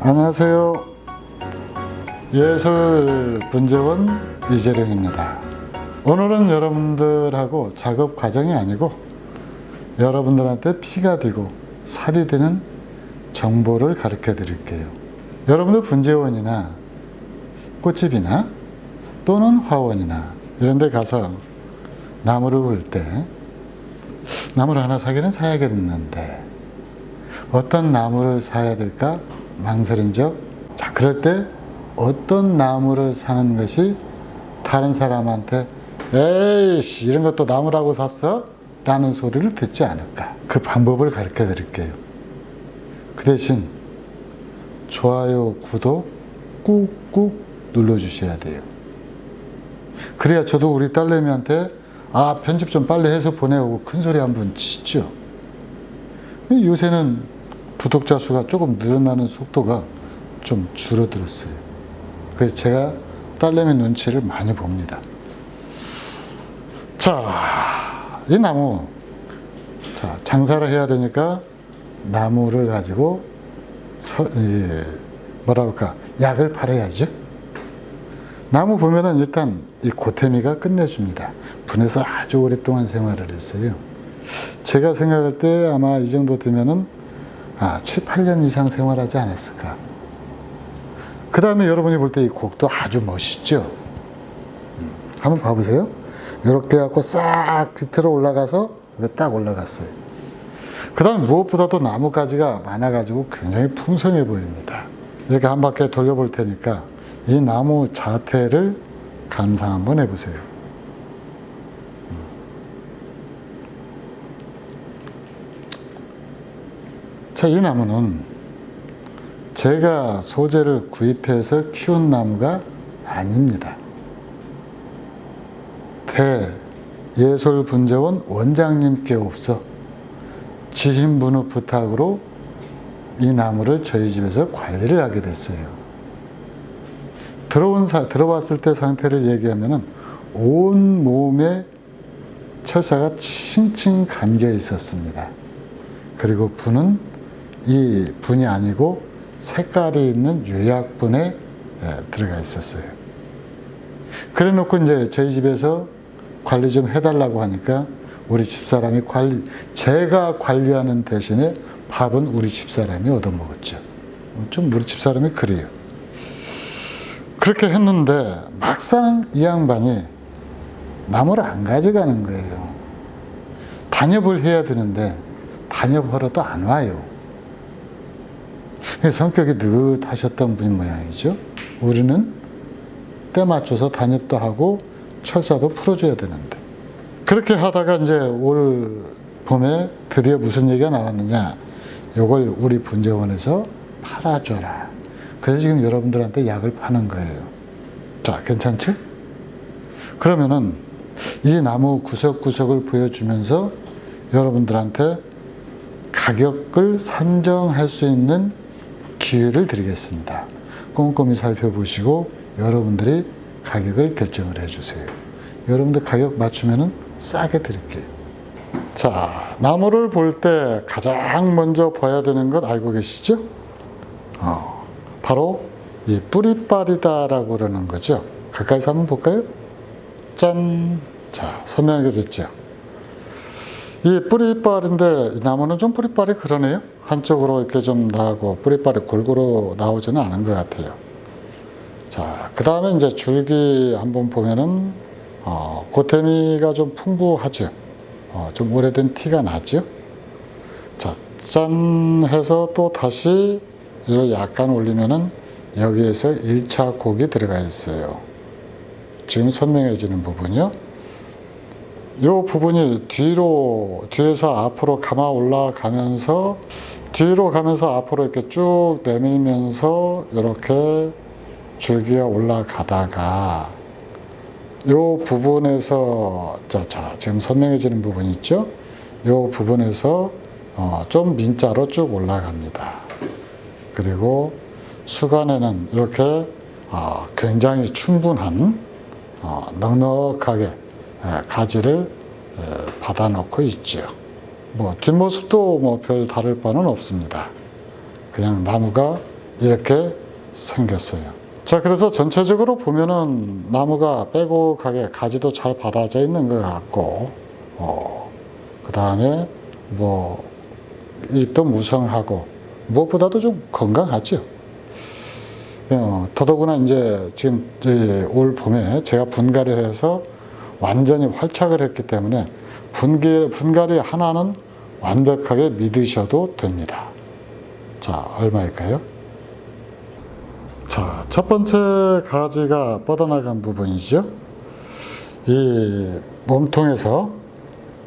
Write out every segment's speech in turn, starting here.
안녕하세요. 예술분재원 이재룡입니다. 오늘은 여러분들하고 작업 과정이 아니고 여러분들한테 피가 되고 살이 되는 정보를 가르쳐 드릴게요. 여러분들 분재원이나 꽃집이나 또는 화원이나 이런 데 가서 나무를 볼 때 나무를 하나 사기는 사야겠는데 어떤 나무를 사야 될까 망설인 적? 자, 그럴 때 어떤 나무를 사는 것이 다른 사람한테 에이씨 이런 것도 나무라고 샀어? 라는 소리를 듣지 않을까? 그 방법을 가르쳐 드릴게요. 그 대신 좋아요, 구독 꾹꾹 눌러주셔야 돼요. 그래야 저도 우리 딸내미한테 편집 좀 빨리 해서 보내오고 큰 소리 한번 치죠. 요새는 구독자 수가 조금 늘어나는 속도가 좀 줄어들었어요. 그래서 제가 딸내미 눈치를 많이 봅니다. 자, 이 나무. 자, 장사를 해야 되니까 나무를 가지고 약을 팔아야죠. 나무 보면은 일단 이 고태미가 끝내줍니다. 분에서 아주 오랫동안 생활을 했어요. 제가 생각할 때 아마 이 정도 되면은 7, 8년 이상 생활하지 않았을까. 그 다음에 여러분이 볼 때 이 곡도 아주 멋있죠. 한번 봐보세요. 이렇게 해갖고 싹 밑으로 올라가서 딱 올라갔어요. 그 다음에 무엇보다도 나뭇가지가 많아가지고 굉장히 풍성해 보입니다. 이렇게 한 바퀴 돌려볼 테니까 이 나무 자태를 감상 한번 해보세요. 자, 이 나무는 제가 소재를 구입해서 키운 나무가 아닙니다. 대예술분재원 원장님께 없어 지인분의 부탁으로 이 나무를 저희 집에서 관리를 하게 됐어요. 들어왔을 때 상태를 얘기하면은 온 몸에 철사가 칭칭 감겨 있었습니다. 그리고 분은 이 분이 아니고 색깔이 있는 유약분에 들어가 있었어요. 그래 놓고 이제 저희 집에서 관리 좀 해달라고 하니까 우리 집사람이 제가 관리하는 대신에 밥은 우리 집사람이 얻어먹었죠. 좀 우리 집사람이 그래요. 그렇게 했는데 막상 이 양반이 나무를 안 가져가는 거예요. 단엽을 해야 되는데 단엽하러도 안 와요. 성격이 느긋하셨던 분인 모양이죠. 우리는 때 맞춰서 단엽도 하고 철사도 풀어줘야 되는데. 그렇게 하다가 이제 올 봄에 드디어 무슨 얘기가 나왔느냐. 요걸 우리 분재원에서 팔아줘라. 그래서 지금 여러분들한테 약을 파는 거예요. 자, 괜찮죠? 그러면은 이 나무 구석구석을 보여주면서 여러분들한테 가격을 산정할 수 있는 기회를 드리겠습니다. 꼼꼼히 살펴보시고 여러분들이 가격을 결정을 해주세요. 여러분들 가격 맞추면은 싸게 드릴게요. 자, 나무를 볼 때 가장 먼저 봐야 되는 것 알고 계시죠? 바로 이 뿌리빨이다라고 그러는 거죠. 가까이서 한번 볼까요? 짠! 자, 선명하게 됐죠? 이 뿌리빨인데 이 나무는 좀 뿌리빨이 그러네요. 한쪽으로 이렇게 좀 나오고 뿌리빨이 골고루 나오지는 않은 것 같아요. 자, 그 다음에 이제 줄기 한번 보면은 고태미가 좀 풍부하죠. 좀 오래된 티가 나죠. 자, 짠 해서 또 다시 이걸 약간 올리면은 여기에서 1차 곡이 들어가 있어요. 지금 선명해지는 부분이요. 이 부분이 뒤에서 앞으로 감아 올라가면서 뒤로 가면서 앞으로 이렇게 쭉 내밀면서 이렇게 줄기가 올라가다가 이 부분에서 자 지금 선명해지는 부분 있죠? 이 부분에서 좀 민자로 쭉 올라갑니다. 그리고 수간에는 이렇게 굉장히 충분한 넉넉하게 가지를 받아놓고 있죠. 뒷모습도 별 다를 바는 없습니다. 그냥 나무가 이렇게 생겼어요. 자, 그래서 전체적으로 보면은 나무가 빼곡하게 가지도 잘 받아져 있는 것 같고, 그 다음에 뭐 잎도 무성하고 무엇보다도 좀 건강하죠. 더더구나 이제 지금 올 봄에 제가 분갈이를 해서 완전히 활착을 했기 때문에 분갈이 하나는 완벽하게 믿으셔도 됩니다. 자, 얼마일까요? 자, 첫 번째 가지가 뻗어나간 부분이죠. 이 몸통에서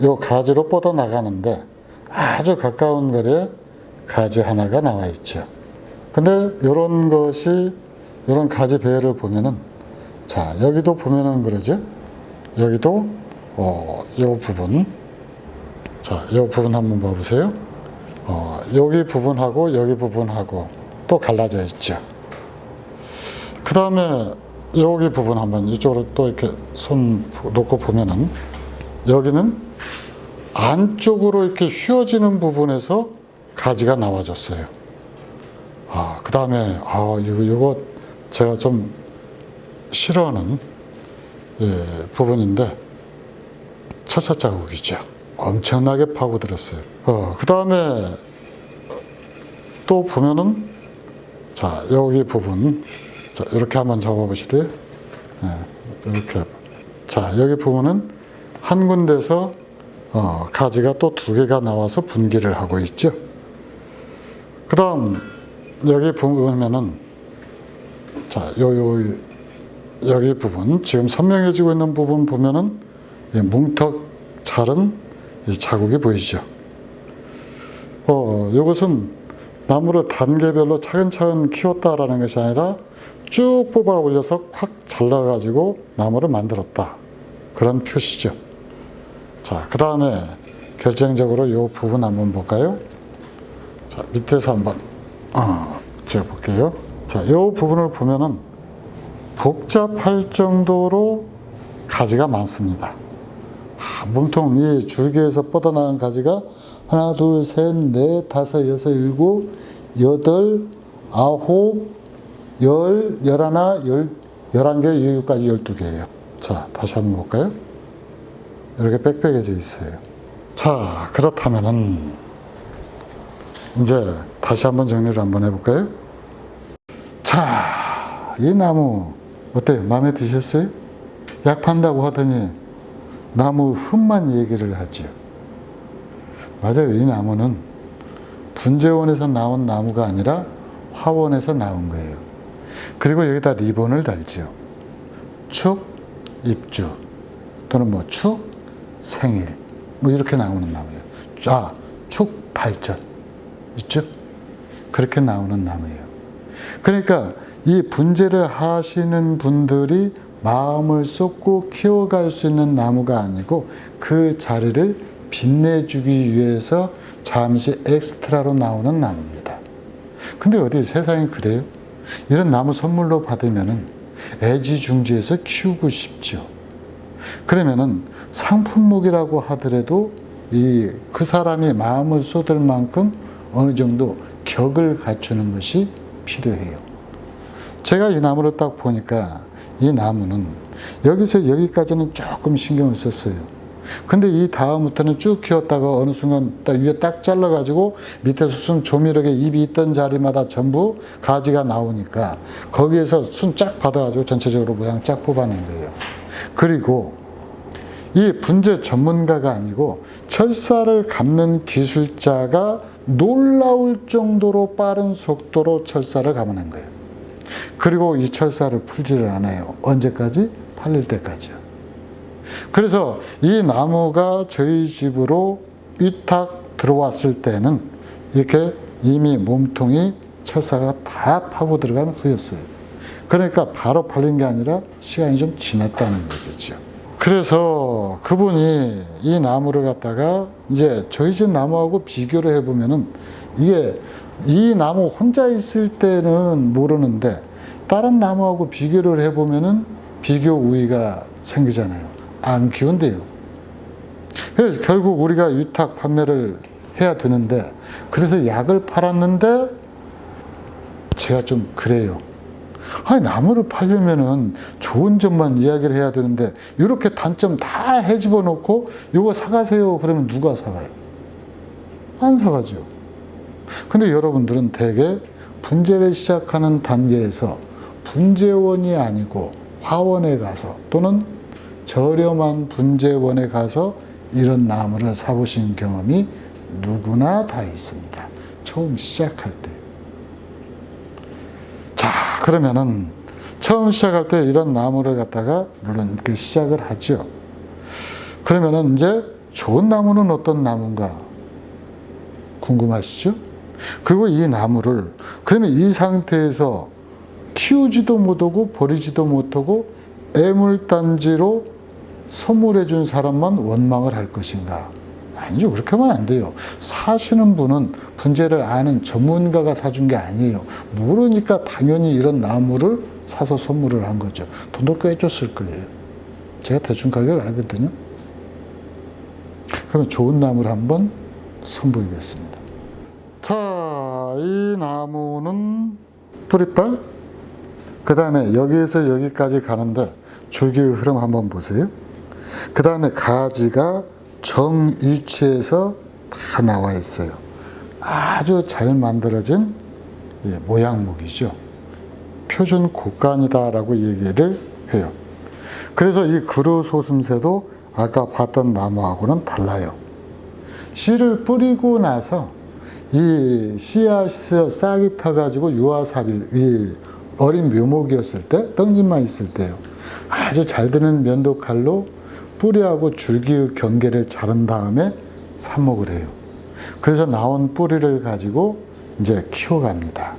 이 가지로 뻗어나가는데 아주 가까운 거리에 가지 하나가 나와 있죠. 근데 이런 것이, 이런 가지 배를 보면은, 자, 여기도 보면은 그러죠. 여기도, 요 부분. 자, 요 부분 한번 봐보세요. 여기 부분하고 여기 부분하고 또 갈라져 있죠. 그 다음에 여기 부분 한번 이쪽으로 또 이렇게 손 놓고 보면은 여기는 안쪽으로 이렇게 휘어지는 부분에서 가지가 나와줬어요. 그 다음에, 이거 제가 좀 싫어하는 부분인데, 철사 자국이죠. 엄청나게 파고들었어요. 그 다음에 또 보면은, 자, 여기 부분. 자, 이렇게 한번 잡아보실래요? 이렇게. 자, 여기 부분은 한 군데서 가지가 또 두 개가 나와서 분기를 하고 있죠. 그 다음, 여기 보면은, 자, 여기 부분, 지금 선명해지고 있는 부분 보면은, 뭉턱 자른 이 자국이 보이죠. 이것은 나무를 단계별로 차근차근 키웠다라는 것이 아니라 쭉 뽑아 올려서 확 잘라가지고 나무를 만들었다. 그런 표시죠. 자, 그 다음에 결정적으로 이 부분 한번 볼까요? 자, 밑에서 한번 제가 볼게요. 자, 이 부분을 보면은 복잡할 정도로 가지가 많습니다. 몸통 이 줄기에서 뻗어나간 가지가 하나, 둘, 셋, 넷, 다섯, 여섯, 일곱, 여덟, 아홉, 열, 열하나, 11개, 여기까지 12개예요. 자, 다시 한번 볼까요? 이렇게 빽빽해져 있어요. 자, 그렇다면은 이제 다시 한번 정리를 한번 해볼까요? 자, 이 나무 어때요? 마음에 드셨어요? 약 판다고 하더니 나무 흠만 얘기를 하죠. 맞아요. 이 나무는 분재원에서 나온 나무가 아니라 화원에서 나온 거예요. 그리고 여기다 리본을 달죠. 축, 입주 또는 뭐 축, 생일 뭐 이렇게 나오는 나무예요. 축, 발전 있죠? 그렇게 나오는 나무예요. 그러니까 이 분재를 하시는 분들이 마음을 쏟고 키워갈 수 있는 나무가 아니고 그 자리를 빛내주기 위해서 잠시 엑스트라로 나오는 나무입니다. 근데 어디 세상에 그래요? 이런 나무 선물로 받으면은 애지중지해서 키우고 싶죠. 그러면은 상품목이라고 하더라도 그 사람이 마음을 쏟을 만큼 어느 정도 격을 갖추는 것이 필요해요. 제가 이 나무를 딱 보니까 이 나무는 여기서 여기까지는 조금 신경을 썼어요. 근데 이 다음부터는 쭉 키웠다가 어느 순간 딱 위에 딱 잘라가지고 밑에서 순 조미력에 잎이 있던 자리마다 전부 가지가 나오니까 거기에서 순 쫙 받아가지고 전체적으로 모양 쫙 뽑아낸 거예요. 그리고 이 분재 전문가가 아니고 철사를 감는 기술자가 놀라울 정도로 빠른 속도로 철사를 감아낸 거예요. 그리고 이 철사를 풀지를 않아요. 언제까지? 팔릴 때까지요. 그래서 이 나무가 저희 집으로 위탁 들어왔을 때는 이렇게 이미 몸통이 철사가 다 파고 들어간 후였어요. 그러니까 바로 팔린 게 아니라 시간이 좀 지났다는 얘기죠. 그래서 그분이 이 나무를 갖다가 이제 저희 집 나무하고 비교를 해보면은 이게 이 나무 혼자 있을 때는 모르는데 다른 나무하고 비교를 해보면은 비교 우위가 생기잖아요. 안 키운대요. 그래서 결국 우리가 위탁 판매를 해야 되는데 그래서 약을 팔았는데 제가 좀 그래요. 아니, 나무를 팔려면은 좋은 점만 이야기를 해야 되는데 이렇게 단점 다 해집어 놓고 이거 사가세요 그러면 누가 사가요? 안 사가죠. 근데 여러분들은 대개 분재를 시작하는 단계에서 분재원이 아니고 화원에 가서 또는 저렴한 분재원에 가서 이런 나무를 사보신 경험이 누구나 다 있습니다. 처음 시작할 때. 자, 그러면은 처음 시작할 때 이런 나무를 갖다가 물론 이렇게 시작을 하죠. 그러면은 이제 좋은 나무는 어떤 나무인가 궁금하시죠? 그리고 이 나무를 그러면 이 상태에서 키우지도 못하고 버리지도 못하고 애물단지로 선물해 준 사람만 원망을 할 것인가? 아니죠. 그렇게 하면 안 돼요. 사시는 분은 분재를 아는 전문가가 사준 게 아니에요. 모르니까 당연히 이런 나무를 사서 선물을 한 거죠. 돈도 꽤 줬을 거예요. 제가 대충 가격 알거든요. 그러면 좋은 나무를 한번 선보이겠습니다. 자, 이 나무는 뿌리빨, 그 다음에 여기에서 여기까지 가는데 줄기의 흐름 한번 보세요. 그 다음에 가지가 정 위치에서 다 나와 있어요. 아주 잘 만들어진 모양목이죠. 표준 곡간이다라고 얘기를 해요. 그래서 이 그루소슴새도 아까 봤던 나무하고는 달라요. 씨를 뿌리고 나서 이 씨앗이 싹이 터가지고 유아삽일, 이 어린 묘목이었을 때, 떡잎만 있을 때요. 아주 잘 드는 면도칼로 뿌리하고 줄기의 경계를 자른 다음에 삽목을 해요. 그래서 나온 뿌리를 가지고 이제 키워갑니다.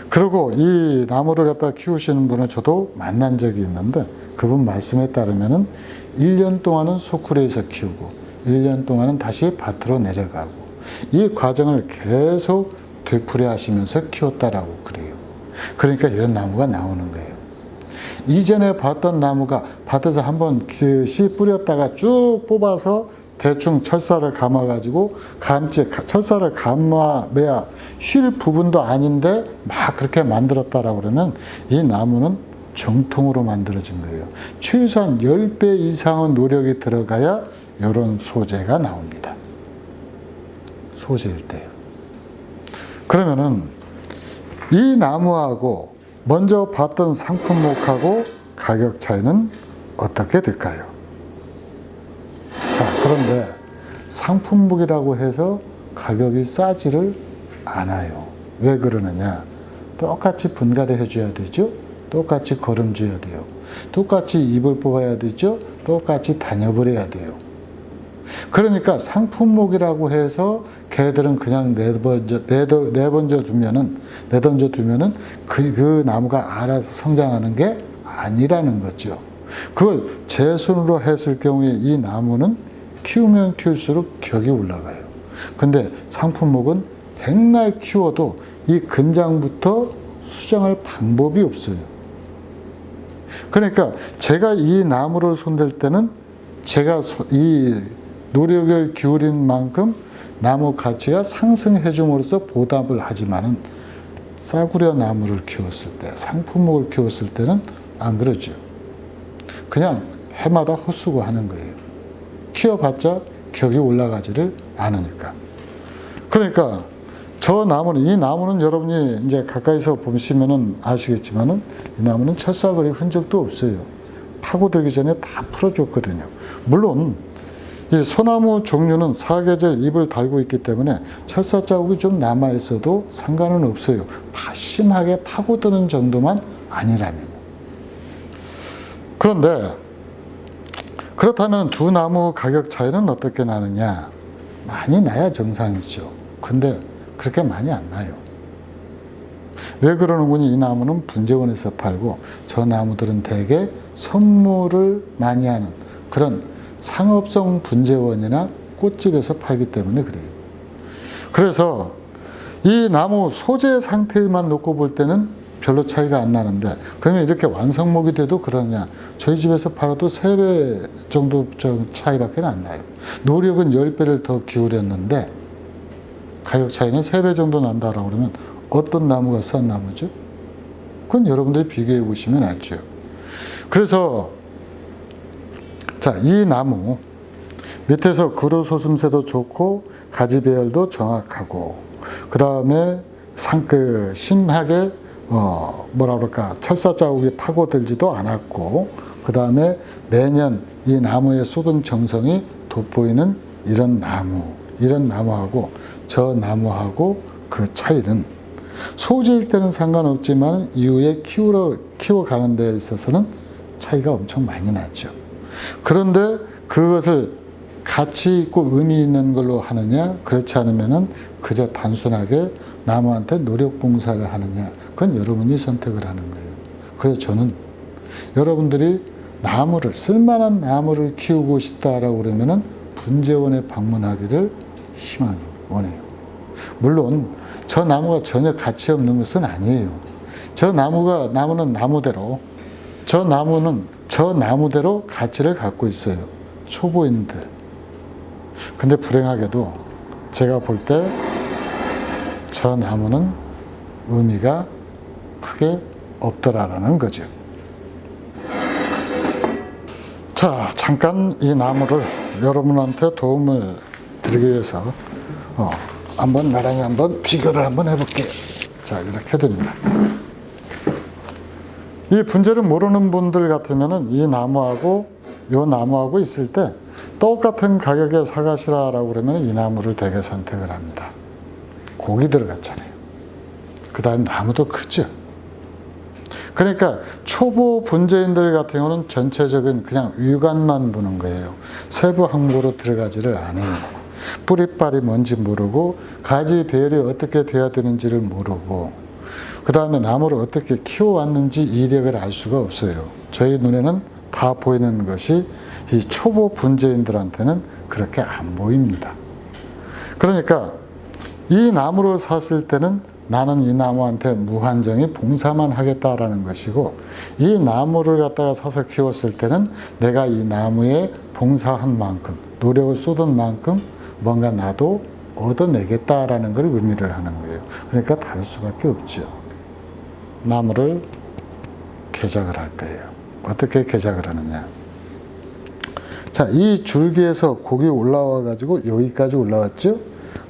그리고 이 나무를 갖다 키우시는 분을 저도 만난 적이 있는데 그분 말씀에 따르면은 1년 동안은 소쿠리에서 키우고 1년 동안은 다시 밭으로 내려가고 이 과정을 계속 되풀이 하시면서 키웠다라고 그래요. 그러니까 이런 나무가 나오는 거예요. 이전에 봤던 나무가 밭에서 한번 씨 뿌렸다가 쭉 뽑아서 대충 철사를 감아가지고 철사를 감아매야 쉴 부분도 아닌데 막 그렇게 만들었다라고 그러면 이 나무는 정통으로 만들어진 거예요. 최소한 10배 이상의 노력이 들어가야 이런 소재가 나옵니다. 소재일 때요. 그러면은 이 나무하고 먼저 봤던 상품목하고 가격 차이는 어떻게 될까요? 자, 그런데 상품목이라고 해서 가격이 싸지를 않아요. 왜 그러느냐? 똑같이 분갈이 해줘야 되죠? 똑같이 거름 줘야 돼요. 똑같이 잎을 뽑아야 되죠? 똑같이 단엽을 해야 돼요. 그러니까 상품목이라고 해서 걔들은 그냥 내던져 두면은 그 나무가 알아서 성장하는 게 아니라는 거죠. 그걸 제 손으로 했을 경우에 이 나무는 키우면 키울수록 격이 올라가요. 근데 상품목은 백날 키워도 이 근장부터 수정할 방법이 없어요. 그러니까 제가 이 나무를 손댈 때는 제가 이 노력을 기울인 만큼 나무 가치가 상승해 줌으로써 보답을 하지만은 싸구려 나무를 키웠을 때, 상품목을 키웠을 때는 안 그러죠. 그냥 해마다 헛수고 하는 거예요. 키워봤자 격이 올라가지를 않으니까. 그러니까 이 나무는 여러분이 이제 가까이서 보시면은 아시겠지만은 이 나무는 철사거리 흔적도 없어요. 파고들기 전에 다 풀어줬거든요. 물론 이 소나무 종류는 사계절 잎을 달고 있기 때문에 철사 자국이 좀 남아있어도 상관은 없어요. 심하게 파고드는 정도만 아니라면. 그런데 그렇다면 두 나무 가격 차이는 어떻게 나느냐? 많이 나야 정상이죠. 근데 그렇게 많이 안 나요. 왜 그러는군요? 이 나무는 분재원에서 팔고 저 나무들은 대개 선물을 많이 하는 그런 상업성 분재원이나 꽃집에서 팔기 때문에 그래요. 그래서 이 나무 소재 상태만 놓고 볼 때는 별로 차이가 안 나는데 그러면 이렇게 완성목이 돼도 그러냐? 저희 집에서 팔아도 3배 정도 차이밖에 안 나요. 노력은 10배를 더 기울였는데 가격 차이는 3배 정도 난다라고 그러면 어떤 나무가 싼 나무죠? 그건 여러분들이 비교해 보시면 알죠. 그래서 자, 이 나무 밑에서 그루소슴새도 좋고 가지 배열도 정확하고 그 다음에 심하게 뭐라 그럴까 철사 자국이 파고들지도 않았고 그 다음에 매년 이 나무에 쏟은 정성이 돋보이는 이런 나무하고 저 나무하고 그 차이는 소재일 때는 상관없지만 이후에 키워가는 데 있어서는 차이가 엄청 많이 나죠. 그런데 그것을 가치 있고 의미 있는 걸로 하느냐 그렇지 않으면은 그저 단순하게 나무한테 노력 봉사를 하느냐 그건 여러분이 선택을 하는 거예요. 그래서 저는 여러분들이 쓸만한 나무를 키우고 싶다라고 그러면은 분재원에 방문하기를 희망 원해요. 물론 저 나무가 전혀 가치 없는 것은 아니에요. 나무는 나무대로 저 나무대로 가치를 갖고 있어요. 초보인들. 근데 불행하게도 제가 볼 때 저 나무는 의미가 크게 없더라라는 거죠. 자, 잠깐 이 나무를 여러분한테 도움을 드리기 위해서 나란히 한번 비교를 한번 해볼게요. 자, 이렇게 됩니다. 이 분재를 모르는 분들 같으면은 이 나무하고 요 나무하고 있을 때 똑같은 가격에 사가시라라고 그러면 이 나무를 대개 선택을 합니다. 고기 들어갔잖아요. 그 다음 나무도 크죠. 그러니까 초보 분재인들 같은 경우는 전체적인 그냥 위관만 보는 거예요. 세부 항목으로 들어가지를 않아요. 뿌리빨이 뭔지 모르고 가지 배열이 어떻게 돼야 되는지를 모르고 그 다음에 나무를 어떻게 키워왔는지 이력을 알 수가 없어요. 저희 눈에는 다 보이는 것이 이 초보 분재인들한테는 그렇게 안 보입니다. 그러니까 이 나무를 샀을 때는 나는 이 나무한테 무한정히 봉사만 하겠다라는 것이고 이 나무를 갖다가 사서 키웠을 때는 내가 이 나무에 봉사한 만큼 노력을 쏟은 만큼 뭔가 나도 얻어내겠다라는 걸 의미를 하는 거예요. 그러니까 다를 수밖에 없죠. 나무를 개작을 할 거예요. 어떻게 개작을 하느냐. 자, 이 줄기에서 곡이 올라와 가지고 여기까지 올라왔죠?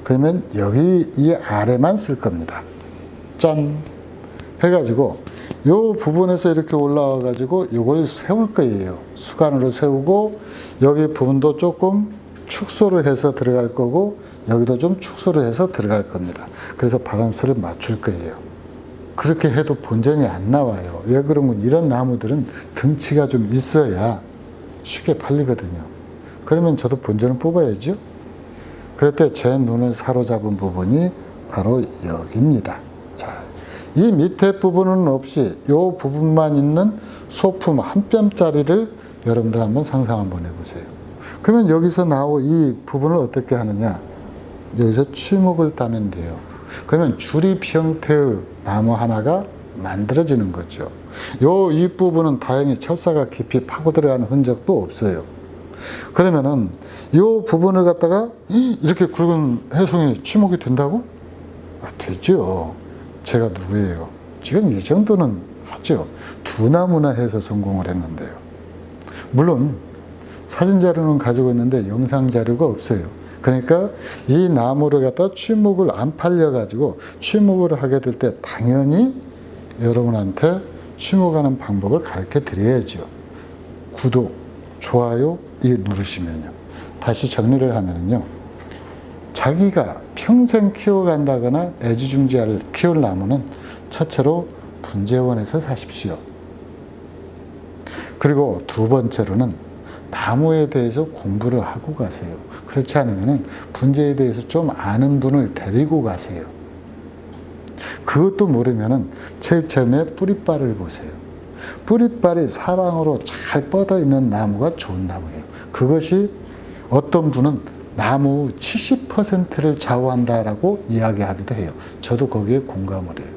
그러면 여기 이 아래만 쓸 겁니다. 짠! 해가지고 요 부분에서 이렇게 올라와 가지고 요걸 세울 거예요. 수간으로 세우고 여기 부분도 조금 축소를 해서 들어갈 거고 여기도 좀 축소를 해서 들어갈 겁니다. 그래서 밸런스를 맞출 거예요. 그렇게 해도 본전이 안 나와요. 왜 그러면 이런 나무들은 등치가 좀 있어야 쉽게 팔리거든요. 그러면 저도 본전을 뽑아야죠. 그럴 때 제 눈을 사로잡은 부분이 바로 여기입니다. 자, 이 밑에 부분은 없이 이 부분만 있는 소품 한 뼘짜리를 여러분들 한번 상상 한번 해보세요. 그러면 여기서 이 부분을 어떻게 하느냐. 여기서 취목을 따면 돼요. 그러면 주립 형태의 나무 하나가 만들어지는 거죠. 이 부분은 다행히 철사가 깊이 파고 들어가는 흔적도 없어요. 그러면은 이 부분을 갖다가 이렇게 굵은 해송이 취목이 된다고? 되죠. 제가 누구예요? 지금 이 정도는 하죠. 두 나무나 해서 성공을 했는데요. 물론 사진 자료는 가지고 있는데 영상 자료가 없어요. 그러니까 이 나무를 갖다 취목을 안 팔려가지고 취목을 하게 될 때 당연히 여러분한테 취목하는 방법을 가르쳐 드려야죠. 구독, 좋아요 누르시면요. 다시 정리를 하면요. 자기가 평생 키워간다거나 애지중지할 키울 나무는 첫째로 분재원에서 사십시오. 그리고 두 번째로는 나무에 대해서 공부를 하고 가세요. 그렇지 않으면 분재에 대해서 좀 아는 분을 데리고 가세요. 그것도 모르면 제일 처음에 뿌리빨을 보세요. 뿌리빨이 사방으로 잘 뻗어 있는 나무가 좋은 나무예요. 그것이 어떤 분은 나무 70%를 좌우한다라고 이야기하기도 해요. 저도 거기에 공감을 해요.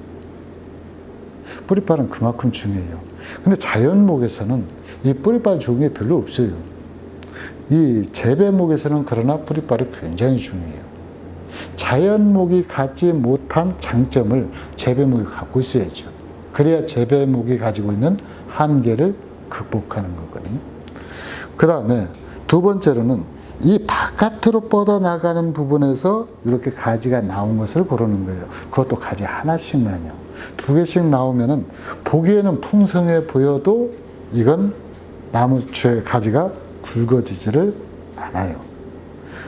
뿌리빨은 그만큼 중요해요. 근데 자연목에서는 이 뿌리빨 좋은 게 별로 없어요. 이 재배목에서는 그러나 뿌리빨이 굉장히 중요해요. 자연목이 갖지 못한 장점을 재배목이 갖고 있어야죠. 그래야 재배목이 가지고 있는 한계를 극복하는 거거든요. 그 다음에 두 번째로는 이 바깥으로 뻗어나가는 부분에서 이렇게 가지가 나온 것을 고르는 거예요. 그것도 가지 하나씩만요. 두 개씩 나오면은 보기에는 풍성해 보여도 이건 나무의 가지가 굵어지지를 않아요.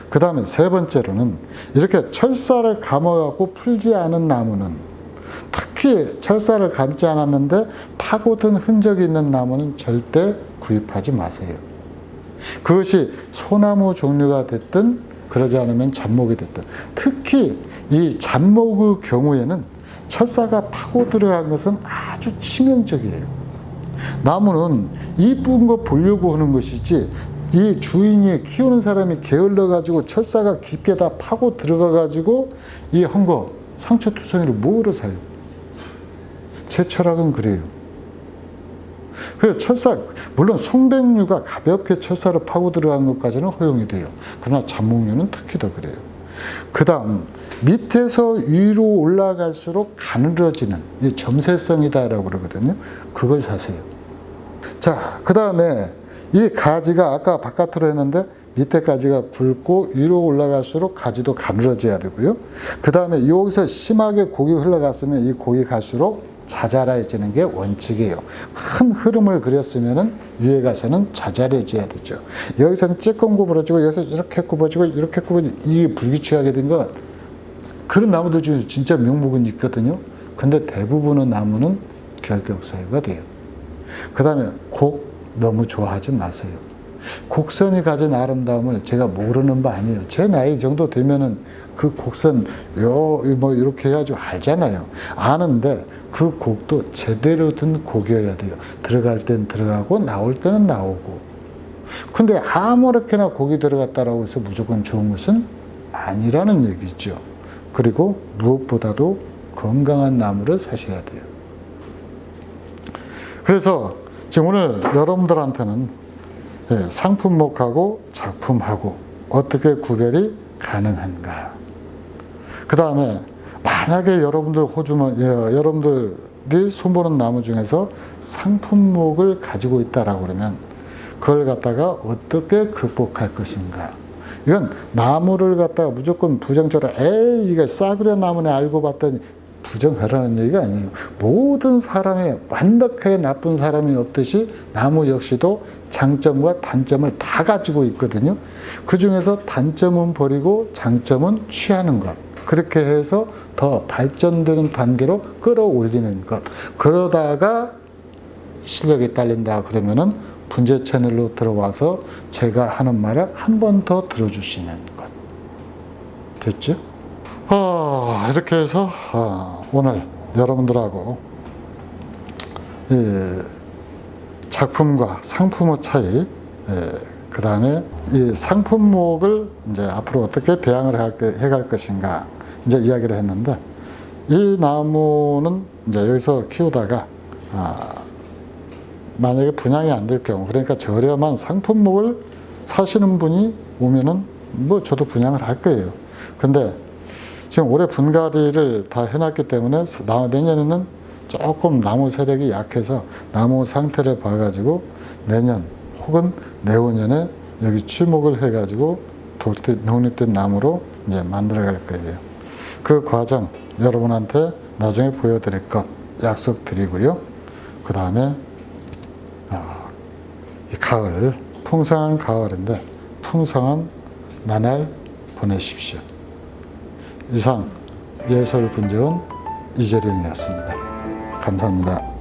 그 다음에 세 번째로는 이렇게 철사를 감아갖고 풀지 않은 나무는, 특히 철사를 감지 않았는데 파고든 흔적이 있는 나무는 절대 구입하지 마세요. 그것이 소나무 종류가 됐든 그러지 않으면 잡목이 됐든, 특히 이 잡목의 경우에는 철사가 파고 들어간 것은 아주 치명적이에요. 나무는 이쁜 거 보려고 하는 것이지, 이 주인이 키우는 사람이 게을러 가지고 철사가 깊게 다 파고 들어가 가지고 이 한 거 상처투성이를 뭐로 사요? 제 철학은 그래요. 그래서 철사, 물론 송백류가 가볍게 철사를 파고 들어간 것까지는 허용이 돼요. 그러나 잡목류는 특히 더 그래요. 그 다음, 밑에서 위로 올라갈수록 가늘어지는, 이 점세성이다라고 그러거든요. 그걸 사세요. 자, 그 다음에 이 가지가 아까 바깥으로 했는데 밑에 가지가 굵고 위로 올라갈수록 가지도 가늘어져야 되고요. 그 다음에 여기서 심하게 곡이 흘러갔으면 이 곡이 갈수록 자잘해지는 게 원칙이에요. 큰 흐름을 그렸으면은 위에 가서는 자잘해져야 되죠. 여기서는 쬐끔 굽어지고 여기서 이렇게 굽어지고 이렇게 굽어지고, 이게 불규칙하게 된 건 그런 나무들 중에 진짜 명목은 있거든요. 근데 대부분의 나무는 결격 사유가 돼요. 그 다음에 곡 너무 좋아하지 마세요. 곡선이 가진 아름다움을 제가 모르는 바 아니에요. 제 나이 정도 되면은 그 곡선 뭐 이렇게 해가지고 알잖아요. 아는데 그 곡도 제대로 든 곡이어야 돼요. 들어갈 땐 들어가고 나올 때는 나오고. 근데 아무렇게나 곡이 들어갔다라고 해서 무조건 좋은 것은 아니라는 얘기죠. 그리고 무엇보다도 건강한 나무를 사셔야 돼요. 그래서 지금 오늘 여러분들한테는 상품목하고 작품하고 어떻게 구별이 가능한가. 그 다음에 만약에 여러분들이 손보는 나무 중에서 상품목을 가지고 있다라고 그러면 그걸 갖다가 어떻게 극복할 것인가. 이건 나무를 갖다가 무조건 부정적으로 이게 싸구려 나무네 알고 봤더니 부정하라는 얘기가 아니에요. 모든 사람이 완벽하게 나쁜 사람이 없듯이 나무 역시도 장점과 단점을 다 가지고 있거든요. 그 중에서 단점은 버리고 장점은 취하는 것. 그렇게 해서 더 발전되는 단계로 끌어올리는 것. 그러다가 실력이 딸린다 그러면은 분재 채널로 들어와서 제가 하는 말을 한 번 더 들어주시는 것. 됐죠? 이렇게 해서 오늘 여러분들하고 이 작품과 상품의 차이, 그 다음에 이 상품목을 이제 앞으로 어떻게 배양을 해갈 것인가 이제 이야기를 했는데, 이 나무는 이제 여기서 키우다가 만약에 분양이 안 될 경우, 그러니까 저렴한 상품목을 사시는 분이 오면은 뭐 저도 분양을 할 거예요. 근데 지금 올해 분갈이를 다 해놨기 때문에 내년에는 조금 나무 세력이 약해서 나무 상태를 봐가지고 내년 혹은 내후년에 여기 출목을 해가지고 독립된 나무로 이제 만들어갈 거예요. 그 과정 여러분한테 나중에 보여드릴 것 약속드리고요. 그 다음에 이 가을, 풍성한 가을인데 풍성한 나날 보내십시오. 이상 예설분재원 이재룡이었습니다. 감사합니다.